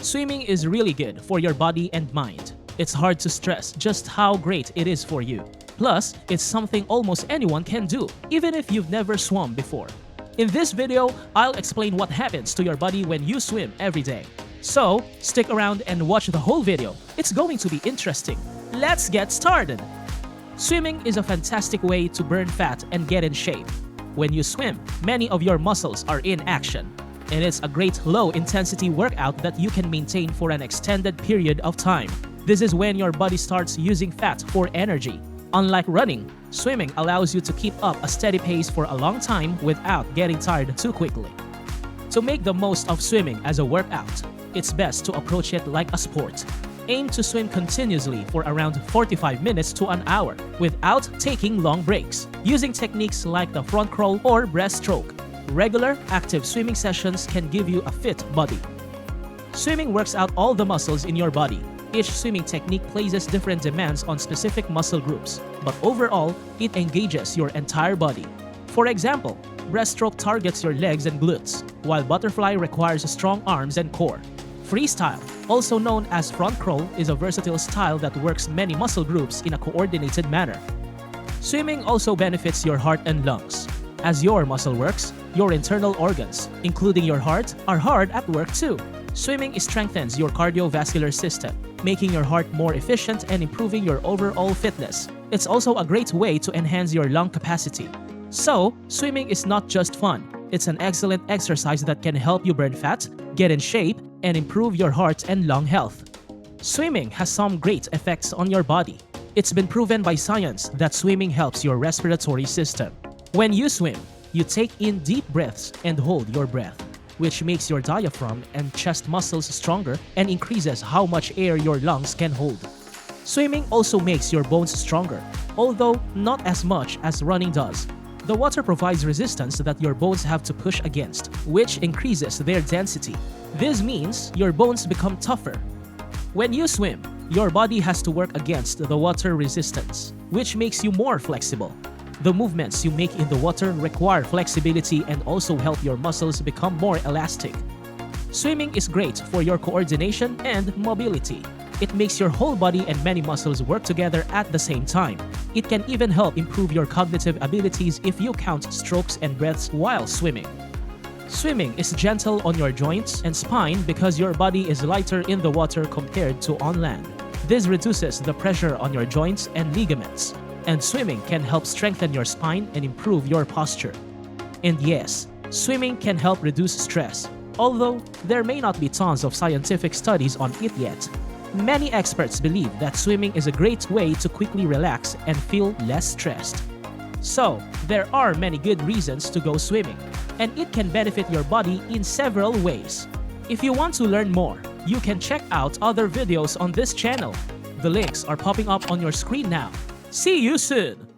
Swimming is really good for your body and mind. It's hard to stress just how great it is for you. Plus, it's something almost anyone can do, even if you've never swum before. In this video, I'll explain what happens to your body when you swim every day. So, stick around and watch the whole video. It's going to be interesting. Let's get started! Swimming is a fantastic way to burn fat and get in shape. When you swim, many of your muscles are in action. And it's a great low-intensity workout that you can maintain for an extended period of time. This is when your body starts using fat for energy. Unlike running, swimming allows you to keep up a steady pace for a long time without getting tired too quickly. To make the most of swimming as a workout, it's best to approach it like a sport. Aim to swim continuously for around 45 minutes to an hour without taking long breaks, using techniques like the front crawl or breaststroke. Regular, active swimming sessions can give you a fit body. Swimming works out all the muscles in your body. Each swimming technique places different demands on specific muscle groups, but overall, it engages your entire body. For example, breaststroke targets your legs and glutes, while butterfly requires strong arms and core. Freestyle, also known as front crawl, is a versatile style that works many muscle groups in a coordinated manner. Swimming also benefits your heart and lungs. As your muscle works, your internal organs, including your heart, are hard at work too. Swimming strengthens your cardiovascular system, making your heart more efficient and improving your overall fitness. It's also a great way to enhance your lung capacity. So, swimming is not just fun. It's an excellent exercise that can help you burn fat, get in shape, and improve your heart and lung health. Swimming has some great effects on your body. It's been proven by science that swimming helps your respiratory system. When you swim, you take in deep breaths and hold your breath, which makes your diaphragm and chest muscles stronger and increases how much air your lungs can hold. Swimming also makes your bones stronger, although not as much as running does. The water provides resistance that your bones have to push against, which increases their density. This means your bones become tougher. When you swim, your body has to work against the water resistance, which makes you more flexible. The movements you make in the water require flexibility and also help your muscles become more elastic. Swimming is great for your coordination and mobility. It makes your whole body and many muscles work together at the same time. It can even help improve your cognitive abilities if you count strokes and breaths while swimming. Swimming is gentle on your joints and spine because your body is lighter in the water compared to on land. This reduces the pressure on your joints and ligaments. And swimming can help strengthen your spine and improve your posture. And yes, swimming can help reduce stress, although there may not be tons of scientific studies on it yet. Many experts believe that swimming is a great way to quickly relax and feel less stressed. So, there are many good reasons to go swimming, and it can benefit your body in several ways. If you want to learn more, you can check out other videos on this channel. The links are popping up on your screen now. See you soon!